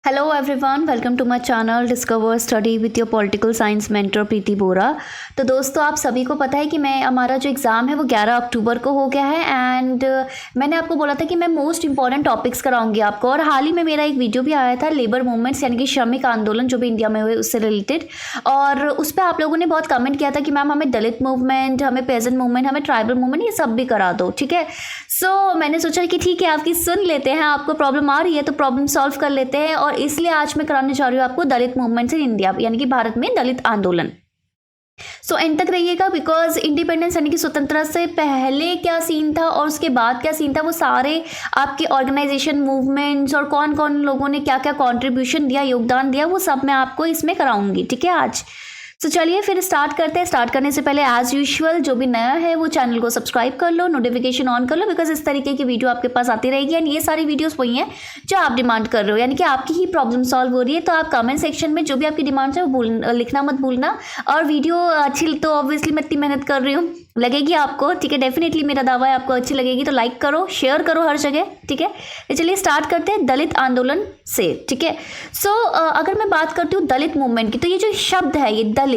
Hello everyone, welcome to my channel discover study with your political science mentor Preeti Bora. तो दोस्तों, आप सभी को पता है कि हमारा जो एग्ज़ाम है वो 11 अक्टूबर को हो गया है एंड मैंने आपको बोला था कि मैं मोस्ट इंपॉर्टेंट टॉपिक्स कराऊंगी आपको। और हाल ही में मेरा एक वीडियो भी आया था लेबर मूवमेंट्स यानी कि श्रमिक आंदोलन जो भी इंडिया में हुए उससे रिलेटेड, और उस पर आप लोगों ने बहुत कमेंट किया था कि मैम हमें दलित मूवमेंट, हमें पेजेंट मूवमेंट, हमें ट्राइबल मूवमेंट ये सब भी करा दो, ठीक है। सो मैंने सोचा कि ठीक है, आपकी सुन लेते हैं, आपको प्रॉब्लम आ रही है तो प्रॉब्लम सॉल्व कर लेते हैं। और इसलिए आज मैं कराने जा रही हूँ आपको दलित मूवमेंट्स इन इंडिया यानी कि भारत में दलित आंदोलन। सो एंड तक रहिएगा, बिकॉज इंडिपेंडेंस यानी कि स्वतंत्रता से पहले क्या सीन था और उसके बाद क्या सीन था, वो सारे आपके ऑर्गेनाइजेशन मूवमेंट्स और कौन कौन लोगों ने क्या क्या कंट्रीब्यूशन दिया, योगदान दिया, वो सब मैं आपको इसमें कराऊंगी, ठीक है आज। तो चलिए फिर स्टार्ट करते हैं। स्टार्ट करने से पहले एज यूजुअल जो भी नया है वो चैनल को सब्सक्राइब कर लो, नोटिफिकेशन ऑन कर लो, बिकॉज इस तरीके की वीडियो आपके पास आती रहेगी। एंड ये सारी वीडियोस वही हैं जो आप डिमांड कर रहे हो, यानी कि आपकी ही प्रॉब्लम सॉल्व हो रही है। तो आप कमेंट सेक्शन में जो भी आपकी डिमांड्स है वो लिखना मत भूलना। और वीडियो अच्छी तो ऑब्वियसली मैं इतनी मेहनत कर रही हूँ, लगेगी आपको, ठीक है, डेफिनेटली मेरा दावा है आपको अच्छी लगेगी। तो लाइक करो, शेयर करो हर जगह, ठीक है। तो चलिए स्टार्ट करते हैं दलित आंदोलन से, ठीक है। सो अगर मैं बात करती हूँ दलित मूवमेंट की, तो ये जो शब्द है ये दलित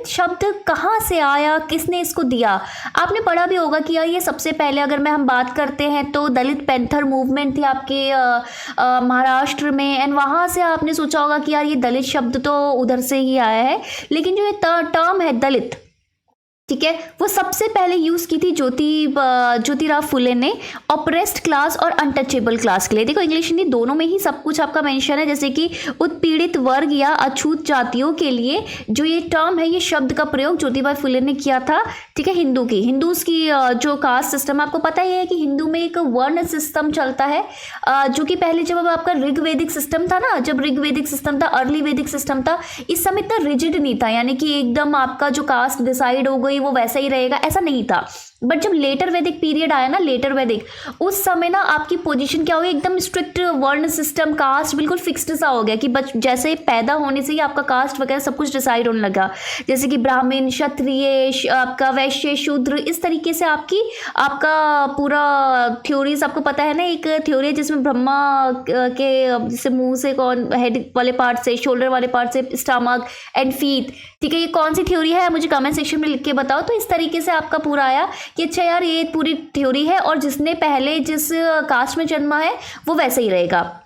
शब्द कहाँ से आया, किसने इसको दिया? आपने पढ़ा भी होगा कि यार ये सबसे पहले अगर हम बात करते हैं तो दलित पैंथर मूवमेंट थी आपके महाराष्ट्र में, एंड वहाँ से आपने सोचा होगा कि यार ये दलित शब्द तो उधर से ही आया है। लेकिन जो ये टर्म है दलित, ठीक है, वो सबसे पहले यूज़ की थी ज्योतिराव फुले ने ऑप्रेस्ड क्लास और अनटचेबल क्लास के लिए। देखो इंग्लिश हिंदी दोनों में ही सब कुछ आपका मेंशन है, जैसे कि उत्पीड़ित वर्ग या अछूत जातियों के लिए जो ये टर्म है, ये शब्द का प्रयोग ज्योतिबा फुले ने किया था, ठीक है। हिंदूज की जो कास्ट सिस्टम, आपको पता ही है कि हिंदू में एक वर्ण सिस्टम चलता है, जो कि पहले जब आपका ऋग्वेदिक सिस्टम था ना, जब ऋग्वेदिक सिस्टम था, अर्ली वैदिक सिस्टम था, इस समय इतना रिजिड नहीं था, यानी कि एकदम आपका जो कास्ट डिसाइड हो गई वो वैसा ही रहेगा, ऐसा नहीं था। बट जब लेटर वैदिक पीरियड आया ना, लेटर वैदिक, उस समय ना आपकी पोजीशन क्या हो गई, एकदम स्ट्रिक्ट वर्ण सिस्टम, कास्ट बिल्कुल फिक्स्ड सा हो गया कि जैसे पैदा होने से ही आपका कास्ट वगैरह सब कुछ डिसाइड होने लगा, जैसे कि ब्राह्मण, क्षत्रिय, आपका वैश्य, शूद्र, इस तरीके से आपका पूरा थ्योरीज आपको पता है ना। एक थ्योरी है जिसमें ब्रह्मा के जैसे मुंह से, कौन हेड वाले पार्ट से, शोल्डर वाले पार्ट से, स्टमक एंड फीट, ठीक है। ये कौन सी थ्योरी है मुझे कमेंट सेक्शन में लिख के बताओ। तो इस तरीके से आपका पूरा आया कि अच्छा यार ये पूरी थ्योरी है और जिसने पहले जिस कास्ट में जन्मा है वो वैसे ही रहेगा।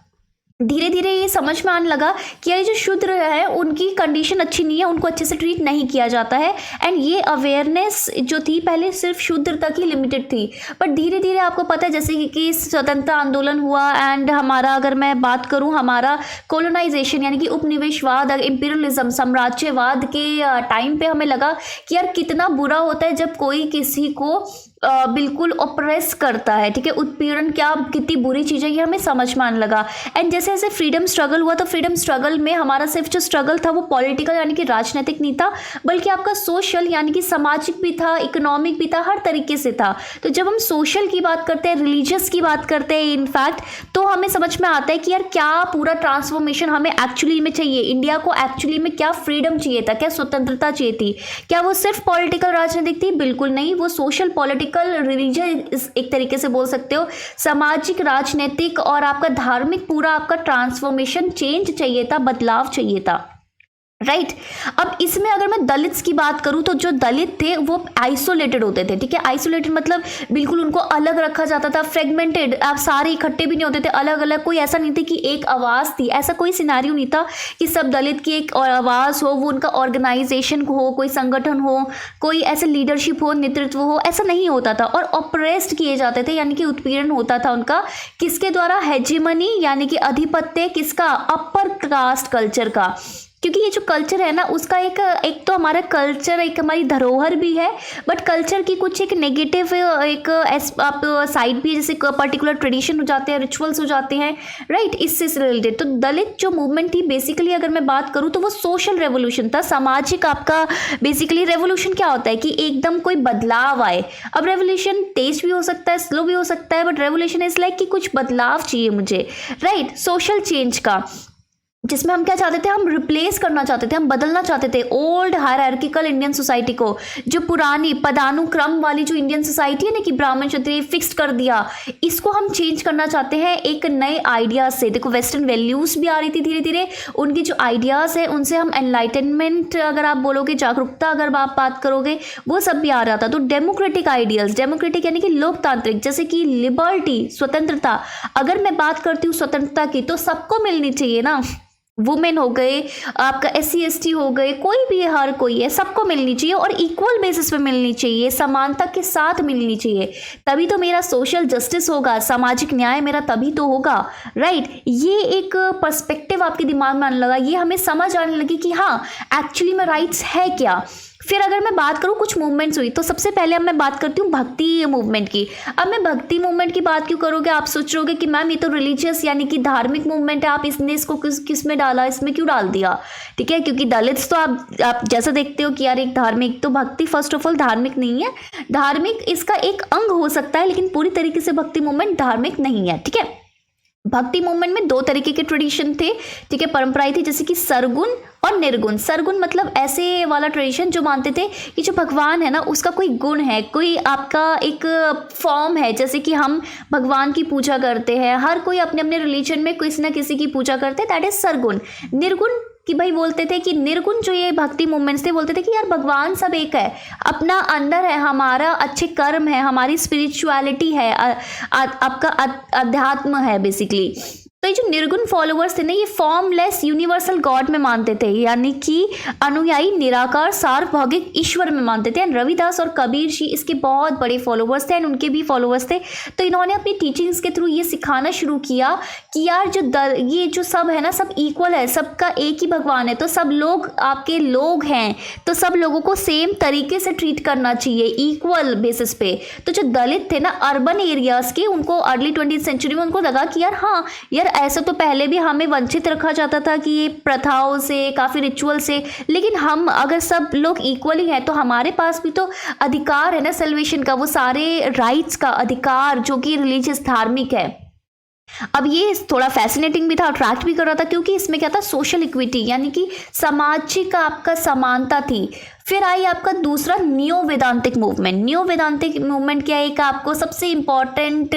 धीरे धीरे ये समझ में आने लगा कि ये जो शूद्र है उनकी कंडीशन अच्छी नहीं है, उनको अच्छे से ट्रीट नहीं किया जाता है। एंड ये अवेयरनेस जो थी पहले सिर्फ शूद्र तक ही लिमिटेड थी, बट धीरे धीरे आपको पता है जैसे कि स्वतंत्रता आंदोलन हुआ एंड हमारा, अगर मैं बात करूं, हमारा कोलोनाइजेशन यानी कि उपनिवेशवाद, इंपीरियलिज्म, साम्राज्यवाद के टाइम पे हमें लगा कि यार कितना बुरा होता है जब कोई किसी को बिल्कुल ऑप्रेस करता है, ठीक है। उत्पीड़न क्या, कितनी बुरी चीज़ है, ये हमें समझ में आने लगा। एंड जैसे जैसे फ्रीडम स्ट्रगल हुआ तो फ्रीडम स्ट्रगल में हमारा सिर्फ जो स्ट्रगल था वो पॉलिटिकल यानी कि राजनीतिक नहीं था, बल्कि आपका सोशल यानी कि सामाजिक भी था, इकोनॉमिक भी था, हर तरीके से था। तो जब हम सोशल की बात करते हैं, रिलीजियस की बात करते हैं इनफैक्ट, तो हमें समझ में आता है कि यार क्या पूरा ट्रांसफॉर्मेशन हमें एक्चुअली में चाहिए, इंडिया को एक्चुअली में क्या फ्रीडम चाहिए था, क्या स्वतंत्रता चाहिए थी। क्या वो सिर्फ पॉलिटिकल राजनीतिक थी? बिल्कुल नहीं, वो सोशल, पॉलिटिकल, रिलीजियस, एक तरीके से बोल सकते हो, सामाजिक, राजनीतिक और आपका धार्मिक, पूरा आपका ट्रांसफॉर्मेशन, चेंज चाहिए था, बदलाव चाहिए था, राइट। अब इसमें अगर मैं दलित्स की बात करूं तो जो दलित थे वो आइसोलेटेड होते थे, ठीक है। आइसोलेटेड मतलब बिल्कुल उनको अलग रखा जाता था, फ्रेगमेंटेड, आप सारे इकट्ठे भी नहीं होते थे, अलग अलग, कोई ऐसा नहीं था कि एक आवाज़ थी, ऐसा कोई सिनेरियो नहीं था कि सब दलित की एक आवाज़ हो, वो उनका ऑर्गेनाइजेशन हो, कोई संगठन हो, कोई ऐसे लीडरशिप हो, नेतृत्व हो, ऐसा नहीं होता था। और ऑप्रेस्ड किए जाते थे, यानी कि उत्पीड़न होता था उनका, किसके द्वारा? हेजिमनी यानी कि अधिपत्य, किसका? अपर कास्ट कल्चर का। क्योंकि ये जो कल्चर है ना उसका एक तो हमारा कल्चर, एक हमारी धरोहर भी है, बट कल्चर की कुछ एक नेगेटिव एक आप साइड भी है, जैसे पर्टिकुलर ट्रेडिशन हो जाते हैं, रिचुअल्स हो जाते हैं, राइट, इससे रिलेटेड। तो दलित जो मूवमेंट थी बेसिकली अगर मैं बात करूँ तो वो सोशल रेवोल्यूशन था, सामाजिक आपका बेसिकली रेवोल्यूशन क्या होता है कि एकदम कोई बदलाव आए। अब रेवोल्यूशन तेज भी हो सकता है, स्लो भी हो सकता है, बट रेवोल्यूशन इज लाइक कि कुछ बदलाव चाहिए मुझे, राइट, सोशल चेंज का। जिसमें हम क्या चाहते थे, हम रिप्लेस करना चाहते थे, हम बदलना चाहते थे ओल्ड हायरार्किकल इंडियन सोसाइटी को, जो पुरानी पदानुक्रम वाली जो इंडियन सोसाइटी है ना कि ब्राह्मण क्षत्रिय फिक्स्ड कर दिया, इसको हम चेंज करना चाहते हैं एक नए आइडियाज से। देखो वेस्टर्न वैल्यूज भी आ रही थी धीरे धीरे, उनकी जो आइडियाज है उनसे हम एनलाइटनमेंट अगर आप बोलोगे, जागरूकता अगर आप बात करोगे, वो सब भी आ रहा था। तो डेमोक्रेटिक आइडियल्स, डेमोक्रेटिक यानी कि लोकतांत्रिक, जैसे कि लिबर्टी, स्वतंत्रता। अगर मैं बात करती हूँ स्वतंत्रता की तो सबको मिलनी चाहिए ना, वुमेन हो गए, आपका SC ST हो गए, कोई भी है, हर कोई है, सबको मिलनी चाहिए और इक्वल बेसिस पे मिलनी चाहिए, समानता के साथ मिलनी चाहिए, तभी तो मेरा सोशल जस्टिस होगा, सामाजिक न्याय मेरा तभी तो होगा, राइट। ये एक पर्सपेक्टिव आपके दिमाग में आने लगा, ये हमें समझ आने लगी कि हाँ एक्चुअली में राइट्स है क्या। फिर अगर मैं बात करूँ कुछ मूवमेंट्स हुई, तो सबसे पहले अब मैं बात करती हूँ भक्ति मूवमेंट की। अब मैं भक्ति मूवमेंट की बात क्यों करोगे, आप सोच रहोगे कि मैम ये तो रिलीजियस यानी कि धार्मिक मूवमेंट है, आप इसने इसको किस में डाला, इसमें क्यों डाल दिया, ठीक है, क्योंकि दलित्स तो आप जैसा देखते हो कि यार एक धार्मिक, तो भक्ति फर्स्ट ऑफ ऑल धार्मिक नहीं है, धार्मिक इसका एक अंग हो सकता है, लेकिन पूरी तरीके से भक्ति मूवमेंट धार्मिक नहीं है, ठीक है। भक्ति मूवमेंट में दो तरीके के ट्रेडिशन थे, ठीक है, परंपराएं थी, जैसे कि सरगुण और निर्गुण। सरगुण मतलब ऐसे वाला ट्रेडिशन जो मानते थे कि जो भगवान है ना उसका कोई गुण है, कोई आपका एक फॉर्म है, जैसे कि हम भगवान की पूजा करते हैं, हर कोई अपने अपने रिलीजन में किसी ना किसी की पूजा करते हैं, दैट इज सरगुण। निर्गुण कि भाई बोलते थे कि निर्गुण जो ये भक्ति मूवमेंट्स थे, बोलते थे कि यार भगवान सब एक है, अपना अंदर है, हमारा अच्छे कर्म है, हमारी स्पिरिचुअलिटी है, आपका अध्यात्म है बेसिकली। तो ये जो निर्गुण फॉलोअर्स थे ना, ये फॉर्मलेस यूनिवर्सल गॉड में मानते थे, यानी कि अनुयायी निराकार सार्वभौगिक ईश्वर में मानते थे। एंड रविदास और कबीर जी इसके बहुत बड़े फॉलोअर्स थे, एंड उनके भी फॉलोअर्स थे। तो इन्होंने अपनी टीचिंग्स के थ्रू ये सिखाना शुरू किया कि यार ये जो सब है ना, सब इक्वल है, सबका एक ही भगवान है, तो सब लोग आपके लोग हैं, तो सब लोगों को सेम तरीके से ट्रीट करना चाहिए इक्वल बेसिस पे। तो जो दलित थे ना अर्बन एरियाज के, उनको अर्ली 20th सेंचुरी में उनको लगा कि यार हाँ यार ऐसा तो पहले भी हमें वंचित रखा जाता था कि ये प्रथाओं से, काफ़ी रिचुअल से, लेकिन हम अगर सब लोग इक्वली हैं तो हमारे पास भी तो अधिकार है ना सेल्वेशन का, वो सारे राइट्स का अधिकार जो कि रिलीजियस धार्मिक है। अब ये थोड़ा फैसिनेटिंग भी था, अट्रैक्ट भी कर रहा था, क्योंकि इसमें क्या था, सोशल इक्विटी यानी कि सामाजिक आपका समानता थी। फिर आई आपका दूसरा नियो वेदांतिक मूवमेंट। नियो वेदांतिक मूवमेंट क्या है, एक आपको सबसे इम्पॉर्टेंट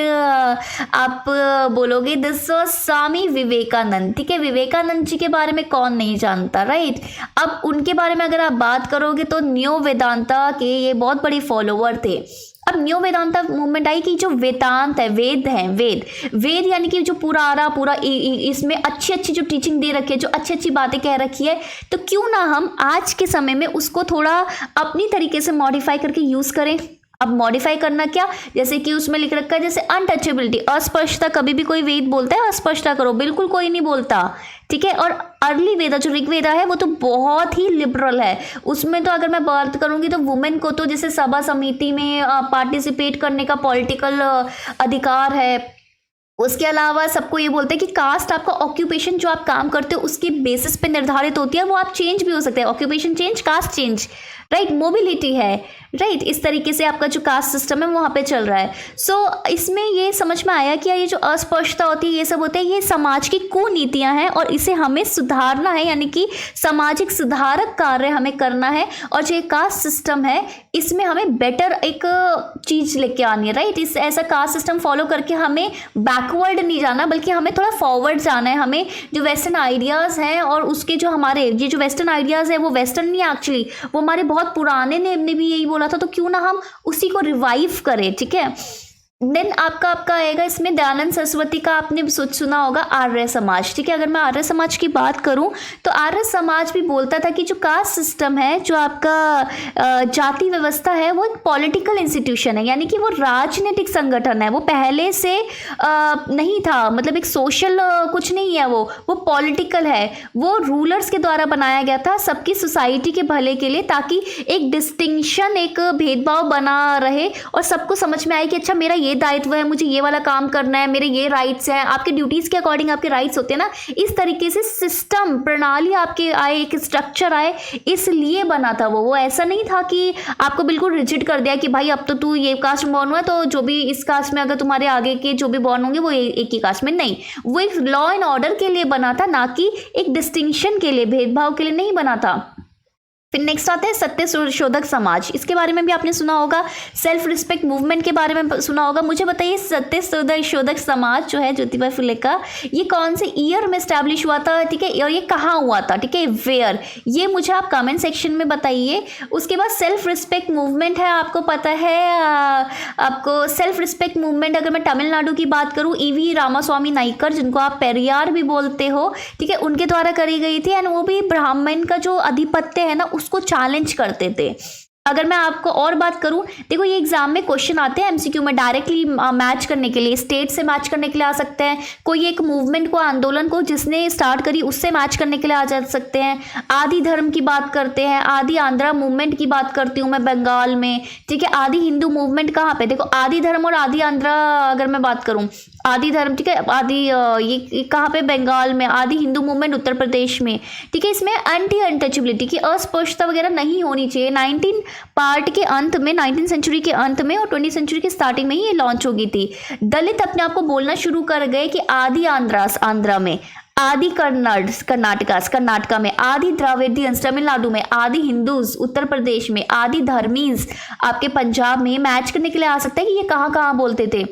आप बोलोगे दिस स्वामी विवेकानंद, ठीक है। विवेकानंद जी के बारे में कौन नहीं जानता, राइट। अब उनके बारे में अगर आप बात करोगे तो नियो वेदांता के ये बहुत बड़े फॉलोवर थे। अब न्यू वेदांता मूवमेंट आई कि जो वेदांत है, वेद है, वेद यानी कि जो पूरा इसमें अच्छी अच्छी जो टीचिंग दे रखी है, जो अच्छी अच्छी बातें कह रखी है, तो क्यों ना हम आज के समय में उसको थोड़ा अपनी तरीके से मॉडिफाई करके यूज़ करें। अब मॉडिफाई करना क्या, जैसे कि उसमें लिख रखा है जैसे अनटचेबिलिटी, अस्पष्टता, कभी भी कोई वेद बोलता है अस्पष्टता करो, बिल्कुल कोई नहीं बोलता, ठीक है। और अर्ली वेदा जो ऋग्वेदा है वो तो बहुत ही लिबरल है, उसमें तो अगर मैं बात करूंगी तो वुमेन को तो जैसे सभा समिति में पार्टिसिपेट करने का पॉलिटिकल अधिकार है। उसके अलावा सबको ये बोलते हैं कि कास्ट आपका ऑक्यूपेशन जो आप काम करते हो उसके बेसिस पे निर्धारित होती है, वो आप चेंज भी हो सकते हैं, occupation change, caste change, right, mobility है, राइट। इस तरीके से आपका जो कास्ट सिस्टम है वहाँ पे चल रहा है। सो इसमें ये समझ में आया कि ये जो अस्पष्टता होती है, ये सब होते हैं, ये समाज की कुनीतियाँ हैं और इसे हमें सुधारना है, यानी कि सामाजिक सुधारक कार्य हमें करना है। और जो कास्ट सिस्टम है इसमें हमें बेटर एक चीज़ लेके आनी है, राइट। इस ऐसा कास्ट सिस्टम फॉलो करके हमें बैकवर्ड नहीं जाना, बल्कि हमें थोड़ा फॉरवर्ड जाना है। हमें जो वेस्टर्न आइडियाज़ हैं और उसके जो हमारे ये जो वेस्टर्न आइडियाज़ है वो वेस्टर्न नहीं एक्चुअली, वो हमारे बहुत पुराने ने भी यही बोला था, तो क्यों ना हम उसी को रिवाइव करें, ठीक है। देन आपका आएगा इसमें दयानंद सरस्वती का, आपने सुना होगा आर्य समाज, ठीक है। अगर मैं आर्य समाज की बात करूं तो आर्य समाज भी बोलता था कि जो कास्ट सिस्टम है, जो आपका जाति व्यवस्था है, वो एक पॉलिटिकल इंस्टीट्यूशन है, यानी कि वो राजनीतिक संगठन है, वो पहले से नहीं था, मतलब एक सोशल कुछ नहीं है, वो पॉलिटिकल है, वो रूलर्स के द्वारा बनाया गया था सबकी सोसाइटी के भले के लिए, ताकि एक डिस्टिंक्शन, एक भेदभाव बना रहे और सबको समझ में आए कि अच्छा मेरा ये ये दायित्व है, मुझे ये वाला काम करना है, मेरे ये राइट्स हैं, आपके ड्यूटीज़ के अकॉर्डिंग आपके राइट्स होते हैं ना। इस तरीके से सिस्टम प्रणाली आपके आए, एक स्ट्रक्चर आए, इसलिए बना था वो ऐसा नहीं था कि आपको बिल्कुल रिजिड कर दिया कि भाई अब तो तू ये कास्ट में बॉर्न हुआ है तो जो भी इस कास्ट में अगर तुम्हारे आगे के जो भी बॉर्न होंगे वो एक ही कास्ट में। नहीं, वो एक लॉ एंड ऑर्डर के लिए बना था, ना कि एक डिस्टिंक्शन के लिए, भेदभाव के लिए नहीं बना था। फिर नेक्स्ट आता है सत्य शोधक समाज। इसके बारे में भी आपने सुना होगा, सेल्फ रिस्पेक्ट मूवमेंट के बारे में सुना होगा। मुझे बताइए सत्य शोधक समाज जो है ज्योतिबा फुले का, ये कौन से ईयर में स्टैब्लिश हुआ था, ठीक है, और ये कहाँ हुआ था, ठीक है, वेयर, ये मुझे आप कमेंट सेक्शन में बताइए। उसके बाद सेल्फ रिस्पेक्ट मूवमेंट है, आपको पता है आपको सेल्फ रिस्पेक्ट मूवमेंट, अगर मैं तमिलनाडु की बात करूँ, ईवी रामास्वामी नाइकर, जिनको आप पेरियार भी बोलते हो, ठीक है, उनके द्वारा करी गई थी। एंड वो भी ब्राह्मण का जो आधिपत्य है ना उसको चैलेंज करते थे। अगर मैं आपको और बात करूं, देखो ये एग्जाम में क्वेश्चन आते हैं एमसीक्यू में डायरेक्टली मैच करने के लिए, स्टेट से मैच करने के लिए आ सकते हैं, कोई एक मूवमेंट को, आंदोलन को जिसने स्टार्ट करी उससे मैच करने के लिए आ जा सकते हैं। आदि धर्म की बात करते हैं, आदि आंध्रा मूवमेंट की बात करती हूँ मैं बंगाल में, ठीक है। आदि हिंदू मूवमेंट कहाँ पे, देखो आदि धर्म और आदि आंध्रा अगर मैं बात करूँ, आदि धर्म, ठीक है, आदि ये कहाँ पे, बंगाल में। आदि हिंदू मूवमेंट उत्तर प्रदेश में, ठीक है। इसमें एंटी अनटचेबिलिटी की अस्पष्टता वगैरह नहीं होनी चाहिए। 19 पार्ट के अंत में, 19th सेंचुरी के अंत में और 20th सेंचुरी के स्टार्टिंग में ही ये लॉन्च हो गई थी। दलित अपने आप को बोलना शुरू कर गए कि आदि आंध्रा में, आदि कर्नाटका में, आदि द्राविडियंस तमिलनाडु में, आदि हिंदूज उत्तर प्रदेश में, आदि धर्मीज आपके पंजाब में। मैच करने के लिए आ सकता है कि ये कहाँ कहाँ बोलते थे।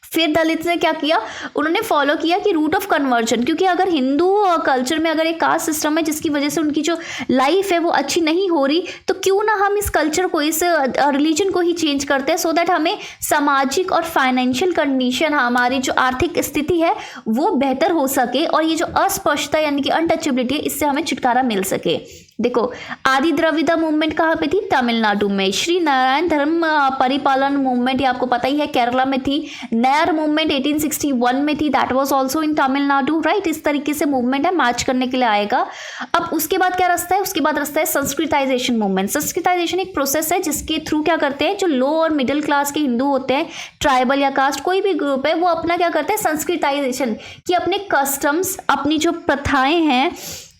फिर दलित ने क्या किया, उन्होंने फॉलो किया कि रूट ऑफ कन्वर्जन, क्योंकि अगर हिंदू कल्चर में अगर एक कास्ट सिस्टम है जिसकी वजह से उनकी जो लाइफ है वो अच्छी नहीं हो रही, तो क्यों ना हम इस कल्चर को, इस रिलीजन को ही चेंज करते हैं, सो दैट हमें सामाजिक और फाइनेंशियल कंडीशन, हमारी जो आर्थिक स्थिति है वो बेहतर हो सके, और ये जो अस्पष्टता यानी कि अनटचेबिलिटी है इससे हमें छुटकारा मिल सके। देखो आदि द्रविड़ मूवमेंट कहाँ पे थी, तमिलनाडु में। श्री नारायण धर्म परिपालन मूवमेंट, ये आपको पता ही है, केरला में थी। नयर मूवमेंट 1861 में थी, that was also in Tamil Nadu, right. इस तरीके से मूवमेंट है, मैच करने के लिए आएगा। अब उसके बाद क्या रास्ता है, उसके बाद रास्ता है संस्कृताइजेशन मूवमेंट। संस्कृताइजेशन एक प्रोसेस है जिसके थ्रू क्या करते हैं, जो लो और मिडिल क्लास के हिंदू होते हैं, ट्राइबल या कास्ट कोई भी ग्रुप है, वो अपना क्या करते हैं, संस्कृताइजेशन, कि अपने कस्टम्स, अपनी जो प्रथाएं हैं,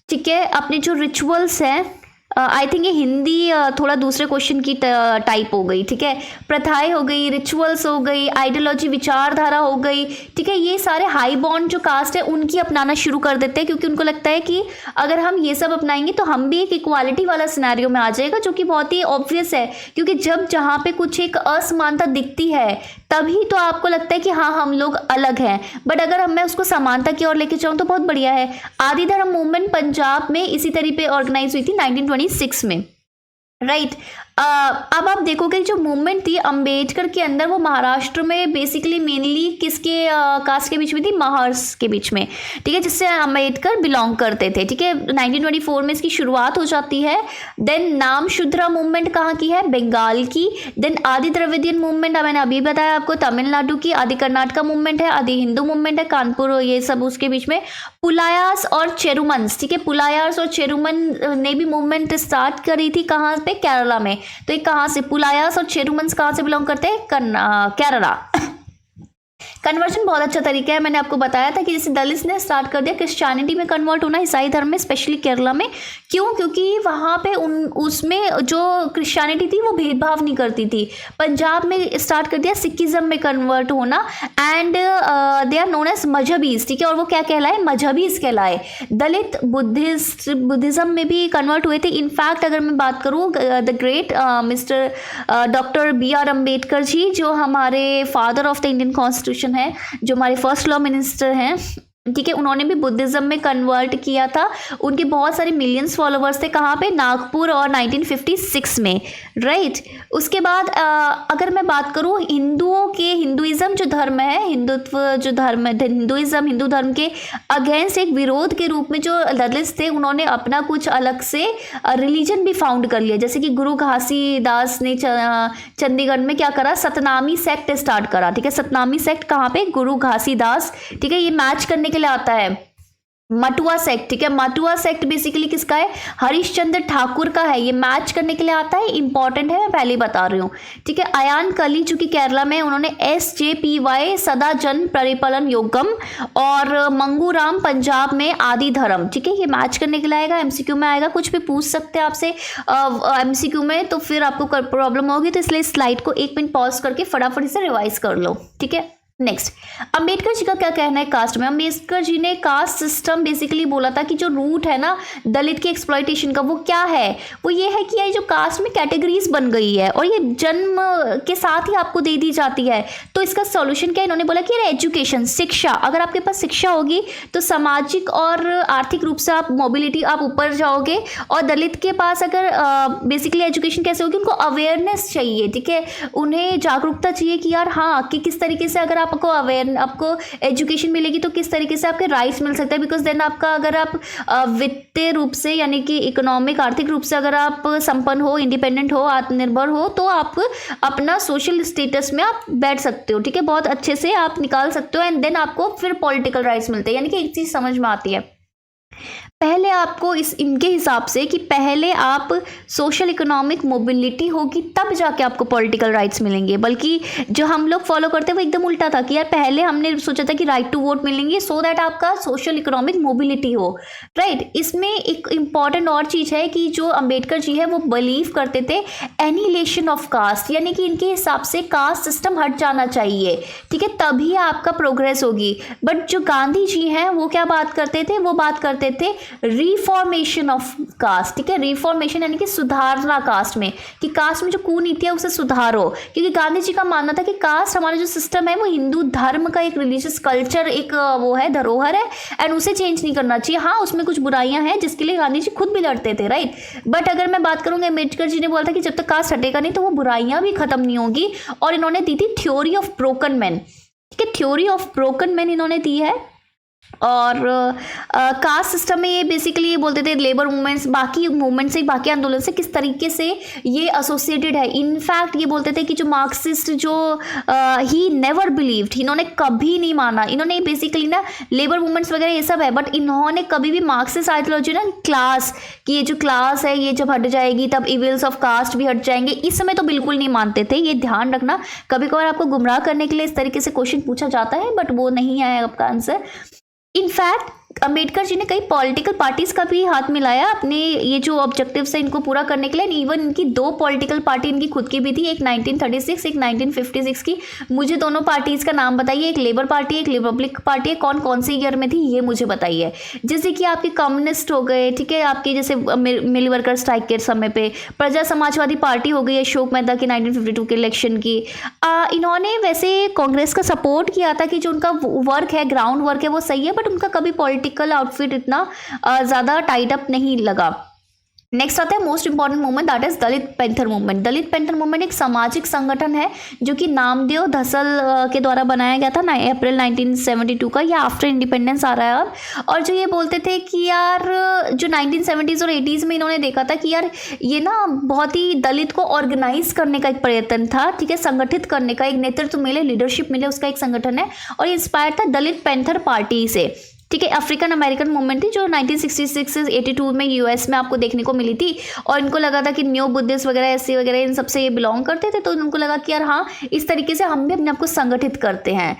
ठीक है, अपने जो रिचुअल्स हैं, आई थिंक ये हिंदी थोड़ा दूसरे क्वेश्चन की टाइप हो गई, ठीक है, प्रथाएं हो गई, रिचुअल्स हो गई, आइडियोलॉजी विचारधारा हो गई, ठीक है, ये सारे हाई बॉन्ड जो कास्ट है उनकी अपनाना शुरू कर देते हैं, क्योंकि उनको लगता है कि अगर हम ये सब अपनाएंगे तो हम भी एक इक्वालिटी वाला सिनेरियो में आ जाएगा, जो कि बहुत ही ऑब्वियस है, क्योंकि जब जहाँ पे कुछ एक असमानता दिखती है तभी तो आपको लगता है कि हाँ हम लोग अलग हैं। बट अगर मैं उसको समानता की ओर लेके जाऊँ तो बहुत बढ़िया है। आदि धर्म मूवमेंट पंजाब में इसी तरीके ऑर्गेनाइज हुई थी 1926 में, राइट। अब आप देखोगे जो मूवमेंट थी अंबेडकर के अंदर, वो महाराष्ट्र में बेसिकली मेनली किसके कास्ट के बीच में थी, महार्स के बीच में, ठीक है, जिससे अंबेडकर बिलोंग करते थे, ठीक है। 1924 में इसकी शुरुआत हो जाती है। देन नाम शुद्रा मूवमेंट कहाँ की है, बंगाल की। देन आदि द्रविडियन मूवमेंट मैंने अभी बताया आपको, तमिलनाडु की। आदि कर्नाटका मूवमेंट है, आदि हिंदू मूवमेंट है, कानपुर, ये सब उसके बीच में। पुलायास और चेरुमन्स, ठीक है, पुलायास और चेरुमन ने भी मूवमेंट स्टार्ट करी थी, कहाँ पे, केरला में। तो ये कहाँ से, पुलायास और चेरुमन्स कहाँ से बिलोंग करते हैं, केरला। कन्वर्जन बहुत अच्छा तरीका है, मैंने आपको बताया था कि जैसे दलित ने स्टार्ट कर दिया क्रिश्चियनिटी में कन्वर्ट होना, ईसाई धर्म में, स्पेशली केरला में। क्यों, क्योंकि वहाँ पे उसमें जो क्रिश्चियनिटी थी वो भेदभाव नहीं करती थी। पंजाब में स्टार्ट कर दिया सिखिज्म में कन्वर्ट होना, and they are known as Mazhabis, ठीक है, और वो क्या कहलाए, मजहबीज कहलाए। दलित बुद्धिज्म में भी कन्वर्ट हुए थे। इनफैक्ट अगर मैं बात करूँ the great mister doctor BR Ambedkar ji, जो हमारे father of the Indian constitution है, जो हमारे फर्स्ट लॉ मिनिस्टर हैं, ठीक है, उन्होंने भी बुद्धिज्म में कन्वर्ट किया था। उनके बहुत सारे मिलियंस फॉलोवर्स थे, कहाँ पे, नागपुर, और 1956 में, राइट। उसके बाद अगर मैं बात करूँ हिंदुओं के, हिंदुइज्म जो धर्म है, हिंदुत्व जो धर्म है, हिंदुइज्म, हिंदू धर्म के अगेंस्ट एक विरोध के रूप में जो दलित थे, उन्होंने अपना कुछ अलग से रिलीजन भी फाउंड कर लिया। जैसे कि गुरु घासीदास ने चंडीगढ़ में क्या करा, सतनामी सेक्ट स्टार्ट करा, ठीक है। सतनामी सेक्ट कहाँ पे, गुरु घासीदास, ठीक है, ये मैच करने के लिए आता है मटुआ सेक्ट, ठीक है। मटुआ सेक्ट बेसिकली किसका है? हरिश्चंद्र ठाकुर का है। ये मैच करने के लिए आता है, इंपॉर्टेंट है, मैं पहले ही बता रही हूँ, ठीक है। अयान कली जो कि केरला में, उन्होंने SJPY सदा जन परिपालन योगम, और मंगूराम पंजाब में आदि धर्म, ठीक है। ये मैच करने के लिए आएगा, MCQ में आएगा, कुछ भी पूछ सकते हैं आपसे MCQ में, तो फिर आपको प्रॉब्लम होगी, तो इसलिए स्लाइड को 1 मिनट पॉज करके फटाफट से रिवाइज कर लो, ठीक है। नेक्स्ट, अंबेडकर जी का क्या कहना है कास्ट में? अंबेडकर जी ने कास्ट सिस्टम बेसिकली बोला था कि जो रूट है ना दलित की एक्सप्लॉइटेशन का, वो क्या है? वो ये है कि ये जो कास्ट में कैटेगरीज बन गई है और ये जन्म के साथ ही आपको दे दी जाती है। तो इसका सॉल्यूशन क्या? इन्होंने बोला कि एजुकेशन, शिक्षा, अगर आपके पास शिक्षा होगी तो सामाजिक और आर्थिक रूप से आप मोबिलिटी, आप ऊपर जाओगे। और दलित के पास अगर बेसिकली एजुकेशन कैसे होगी? उनको अवेयरनेस चाहिए, ठीक है, उन्हें जागरूकता चाहिए कि यार हाँ, कि किस तरीके से अगर आपको एजुकेशन मिलेगी तो किस तरीके से आपके राइट्स मिल सकते हैं। बिकॉज देन आपका, अगर आप वित्तीय रूप से यानी कि इकोनॉमिक, आर्थिक रूप से अगर आप संपन्न हो, इंडिपेंडेंट हो, आत्मनिर्भर हो, तो आप अपना सोशल स्टेटस में आप बैठ सकते हो, ठीक है, बहुत अच्छे से आप निकाल सकते हो, एंड देन आपको फिर पॉलिटिकल राइट्स मिलते हैं। यानी कि एक चीज समझ में आती है, पहले आपको इनके हिसाब से कि पहले आप सोशल इकोनॉमिक मोबिलिटी होगी तब जाके आपको पॉलिटिकल राइट्स मिलेंगे। बल्कि जो हम लोग फॉलो करते हैं वो एकदम उल्टा था कि यार पहले हमने सोचा था कि राइट टू वोट मिलेंगे सो दैट आपका सोशल इकोनॉमिक मोबिलिटी हो, राइट। इसमें एक इंपॉर्टेंट और चीज़ है कि जो अंबेडकर जी है वो बिलीव करते थे एनिहिलेशन ऑफ कास्ट, यानी कि इनके हिसाब से कास्ट सिस्टम हट जाना चाहिए, ठीक है, तभी आपका प्रोग्रेस होगी। बट जो गांधी जी हैं वो क्या बात करते थे? वो बात करते थे रिफॉर्मेशन ऑफ कास्ट, ठीक है, रिफॉर्मेशन यानी कि सुधारना कास्ट में, कि कास्ट में जो कुनीति है उसे सुधारो। क्योंकि गांधी जी का मानना था कि कास्ट हमारा जो सिस्टम है वो हिंदू धर्म का एक रिलीजियस कल्चर, एक वो है, धरोहर है, एंड उसे चेंज नहीं करना चाहिए। हाँ, उसमें कुछ बुराइयां हैं जिसके लिए गांधी जी खुद भी लड़ते थे, राइट। बट अगर मैं बात करूंगी, अम्बेडकर जी ने बोला था कि जब तक कास्ट हटेगा नहीं तो वो बुराइयां भी खत्म नहीं होगी। और इन्होंने दी थी थ्योरी ऑफ ब्रोकन मैन, ठीक है, थ्योरी ऑफ ब्रोकन मैन इन्होंने दी है। और कास्ट सिस्टम में ये बेसिकली ये बोलते थे लेबर मूवमेंट्स, बाकी मूवमेंट से, बाकी आंदोलन से किस तरीके से ये एसोसिएटेड है। इनफैक्ट ये बोलते थे कि जो मार्क्सिस्ट जो ही नेवर बिलीव्ड, इन्होंने कभी नहीं माना, इन्होंने बेसिकली ना लेबर मूवमेंट्स वगैरह ये सब है, बट इन्होंने कभी भी मार्क्सिस्ट आइडियोलॉजी ना क्लास की, ये जो क्लास है ये जब हट जाएगी तब इविल्स ऑफ कास्ट भी हट जाएंगे, इस समय तो बिल्कुल नहीं मानते थे। ये ध्यान रखना, कभी कभार आपको गुमराह करने के लिए इस तरीके से क्वेश्चन पूछा जाता है, बट वो नहीं आया आपका आंसर। इनफैक्ट अंबेडकर जी ने कई पॉलिटिकल पार्टीज का भी हाथ मिलाया अपने ये जो ऑब्जेक्टिव्स है इनको पूरा करने के लिए। इवन इनकी 2 पॉलिटिकल पार्टी इनकी खुद की भी थी, एक 1936, एक 1956 की। मुझे दोनों पार्टीज का नाम बताइए, एक लेबर पार्टी, एक रिपब्लिक पार्टी है, कौन कौन से ईयर में थी ये मुझे बताइए। जैसे कि आपके कम्युनिस्ट हो गए, ठीक है, आपके जैसे मिल वर्कर स्ट्राइक के समय पे प्रजा समाजवादी पार्टी हो गई अशोक मेहता की 1952 के इलेक्शन की। इन्होंने वैसे कांग्रेस का सपोर्ट किया था कि जो उनका वर्क है, ग्राउंड वर्क है वो सही है, बट उनका कभी पॉलिटिकल आउटफिट इतना ज़्यादा टाइट अप नहीं लगा। नेक्स्ट आता है most important movement, that is Dalit panther movement. Dalit panther movement एक सामाजिक संगठन है जो कि नामदेव धसल के द्वारा बनाया गया था अप्रैल 1972 का, या आफ्टर इंडिपेंडेंस आ रहा है अब। और जो ये बोलते थे कि यार जो 1970s और 80s में इन्होंने देखा था कि यार ये ना बहुत ही दलित को ऑर्गेनाइज करने का एक प्रयत्न था, ठीक है, संगठित करने का, एक नेतृत्व मिले, लीडरशिप मिले, उसका एक संगठन है। और ये इंस्पायर था दलित पैंथर पार्टी से, ठीक है। अफ्रीकन अमेरिकन मूवमेंट थी जो 1966 से 82 में यूएस में आपको देखने को मिली थी। और इनको लगा था कि न्यू बुद्धिस्ट वगैरह ऐसे वगैरह इन सबसे ये बिलोंग करते थे, तो उनको लगा कि यार हाँ, इस तरीके से हम भी अपने आप को संगठित करते हैं।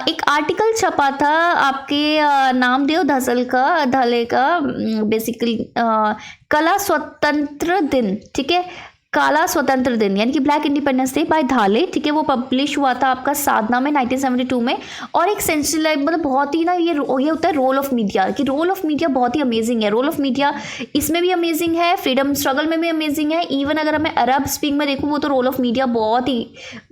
एक आर्टिकल छपा था आपके नामदेव धसल का, धले का, बेसिकली कला स्वतंत्र दिन, ठीक है, काला स्वतंत्र दिन यानी कि ब्लैक इंडिपेंडेंस डे बाय धाले, ठीक है, वो पब्लिश हुआ था आपका साधना में 1972 में। और एक सेंसिटिव, मतलब बहुत ही ना ये होता है रोल ऑफ मीडिया, कि रोल ऑफ मीडिया बहुत ही अमेजिंग है। रोल ऑफ मीडिया इसमें भी अमेजिंग है, फ्रीडम स्ट्रगल में भी अमेजिंग है। इवन अगर मैं अरब स्प्रिंग में देखूँ वो तो रोल ऑफ मीडिया बहुत ही,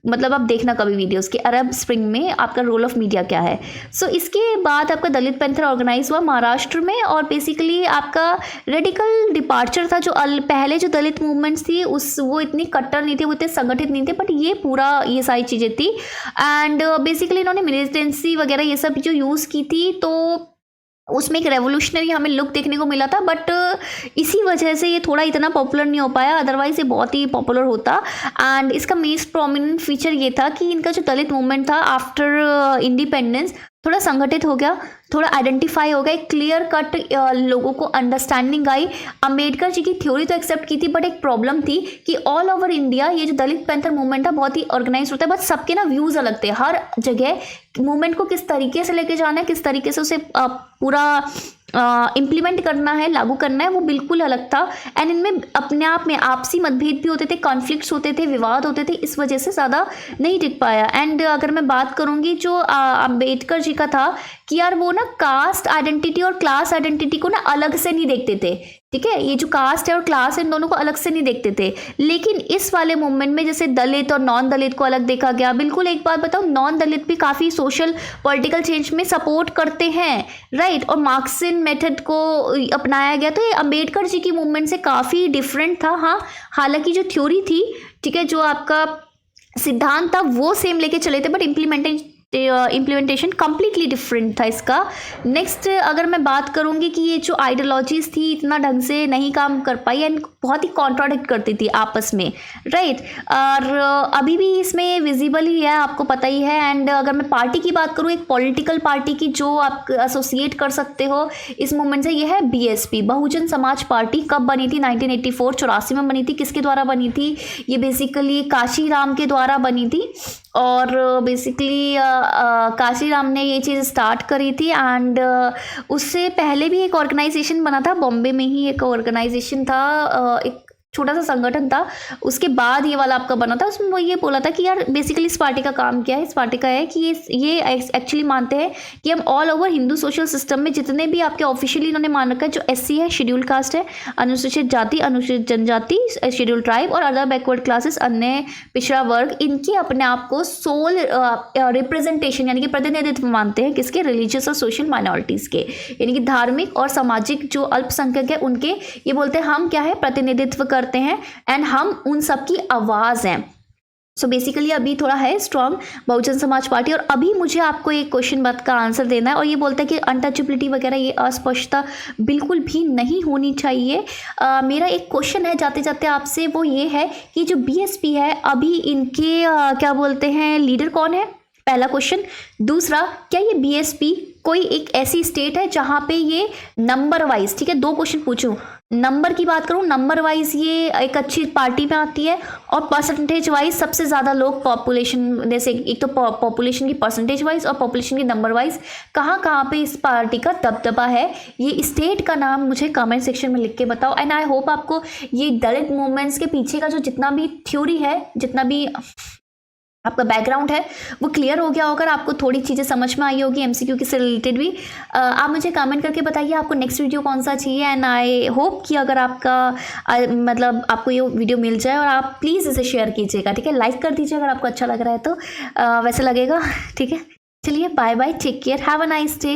मतलब आप देखना कभी वीडियोज़ के अरब स्प्रिंग में आपका रोल ऑफ मीडिया क्या है। सो इसके बाद आपका दलित पैंथर ऑर्गेनाइज हुआ महाराष्ट्र में। और बेसिकली आपका रेडिकल डिपार्चर था, जो पहले जो दलित मूवमेंट्स थी वो इतनी कट्टर नहीं थे, वो इतने संगठित नहीं थे, बट ये पूरा ये सारी चीज़ें थी। एंड बेसिकली इन्होंने मिलिटेंसी वगैरह ये सब जो यूज़ की थी, तो उसमें एक रेवोल्यूशनरी हमें लुक देखने को मिला था। बट इसी वजह से ये थोड़ा इतना पॉपुलर नहीं हो पाया, अदरवाइज ये बहुत ही पॉपुलर होता। एंड इसका मोस्ट प्रोमिनेंट फीचर ये था कि इनका जो दलित मूवमेंट था आफ्टर इंडिपेंडेंस, थोड़ा संगठित हो गया, थोड़ा आइडेंटिफाई हो गया, एक क्लियर कट लोगों को अंडरस्टैंडिंग आई। अंबेडकर जी की थ्योरी तो एक्सेप्ट की थी, बट एक प्रॉब्लम थी कि ऑल ओवर इंडिया ये जो दलित पैंथर मूवमेंट था बहुत ही ऑर्गेनाइज होता है, बट सबके ना व्यूज़ अलग थे। हर जगह मूवमेंट को किस तरीके से लेके जाना है, किस तरीके से उसे पूरा इम्प्लीमेंट करना है, लागू करना है, वो बिल्कुल अलग था। एंड इनमें अपने आप में आपसी मतभेद भी होते थे, कॉन्फ्लिक्ट्स होते थे, विवाद होते थे, इस वजह से ज़्यादा नहीं टिक पाया। एंड अगर मैं बात करूँगी जो अंबेडकर जी का था कि यार वो ना कास्ट आइडेंटिटी और क्लास आइडेंटिटी को ना अलग से नहीं देखते थे, ठीक है, ये जो कास्ट है और क्लास है इन दोनों को अलग से नहीं देखते थे। लेकिन इस वाले मूवमेंट में जैसे दलित और नॉन दलित को अलग देखा गया। बिल्कुल एक बात बताओ, नॉन दलित भी काफ़ी सोशल पॉलिटिकल चेंज में सपोर्ट करते हैं, राइट, और मार्क्सियन मेथड को अपनाया गया। तो ये अंबेडकर जी की मूवमेंट से काफ़ी डिफरेंट था। हाँ, हालांकि जो थ्योरी थी, ठीक है, जो आपका सिद्धांत था वो सेम लेके चले थे, बट इम्प्लीमेंटेशन कम्प्लीटली डिफरेंट था इसका। नेक्स्ट अगर मैं बात करूँगी कि ये जो आइडियोलॉजीज थी इतना ढंग से नहीं काम कर पाई एंड बहुत ही कॉन्ट्राडिक्ट करती थी आपस में, राइट, और अभी भी इसमें विजिबल ही है, आपको पता ही है। एंड अगर मैं पार्टी की बात करूँ, एक पॉलिटिकल पार्टी की जो आप एसोसिएट कर सकते हो इस मूवमेंट से, ये है बीएसपी, बहुजन समाज पार्टी। कब बनी थी? 1984 में बनी थी। किसके द्वारा बनी थी? ये बेसिकली काशीराम के द्वारा बनी थी। और बेसिकली काशीराम ने ये चीज़ स्टार्ट करी थी। एंड उससे पहले भी एक ऑर्गेनाइजेशन बना था, बॉम्बे में ही एक ऑर्गेनाइजेशन था, एक छोटा सा संगठन था, उसके बाद ये वाला आपका बना था। उसमें वो ये बोला था कि यार बेसिकली इस पार्टी का काम क्या है, इस पार्टी का है कि ये एक्चुअली मानते हैं कि हम all over Hindu social system में जितने भी आपके ऑफिशियली इन्होंने मान रखा है, जो एससी है, शेड्यूल कास्ट है, अनुसूचित जाति, अनुसूचित जनजाति, शेड्यूल ट्राइब और अदर बैकवर्ड क्लासेस, अन्य पिछड़ा वर्ग, इनके अपने आप को सोल रिप्रेजेंटेशन यानी कि प्रतिनिधित्व मानते हैं। किसके? रिलीजियस और सोशल माइनॉरिटीज़ के, यानी कि धार्मिक और सामाजिक जो अल्पसंख्यक है उनके, ये बोलते हैं हम क्या है, प्रतिनिधित्व करते हैं एंड हम उन सब की आवाज हैं। सो बेसिकली अभी थोड़ा है स्ट्रॉन्ग बहुजन समाज पार्टी। और अभी मुझे आपको एक क्वेश्चन बात का आंसर देना है, और ये बोलता है कि अनटचेबिलिटी वगैरह ये अस्पष्टता बिल्कुल भी नहीं होनी चाहिए। मेरा एक क्वेश्चन है जाते जाते आपसे, वो ये है कि जो बीएसपी है अभी इनके क्या बोलते हैं लीडर कौन है? पहला क्वेश्चन। दूसरा, क्या ये बीएसपी कोई एक ऐसी स्टेट है जहाँ पे ये नंबर वाइज, ठीक है, दो क्वेश्चन पूछूं, नंबर की बात करूं, नंबर वाइज ये एक अच्छी पार्टी में आती है, और परसेंटेज वाइज सबसे ज़्यादा लोग पॉपुलेशन, जैसे एक तो पॉपुलेशन की परसेंटेज वाइज और पॉपुलेशन की नंबर वाइज कहाँ कहाँ पे इस पार्टी का दबदबा है, ये स्टेट का नाम मुझे कमेंट सेक्शन में लिख के बताओ। एंड आई होप आपको ये दलित मूवमेंट्स के पीछे का जो जितना भी थ्योरी है, जितना भी आपका बैकग्राउंड है, वो क्लियर हो गया होगा, आपको थोड़ी चीज़ें समझ में आई होगी एमसीक्यू के से रिलेटेड भी। आप मुझे कमेंट करके बताइए आपको नेक्स्ट वीडियो कौन सा चाहिए। एंड आई होप कि अगर आपका मतलब आपको ये वीडियो मिल जाए, और आप प्लीज़ इसे शेयर कीजिएगा, ठीक है, लाइक कर दीजिए अगर आपको अच्छा लग रहा है तो, वैसे लगेगा, ठीक है। चलिए bye bye, take care, have a nice day.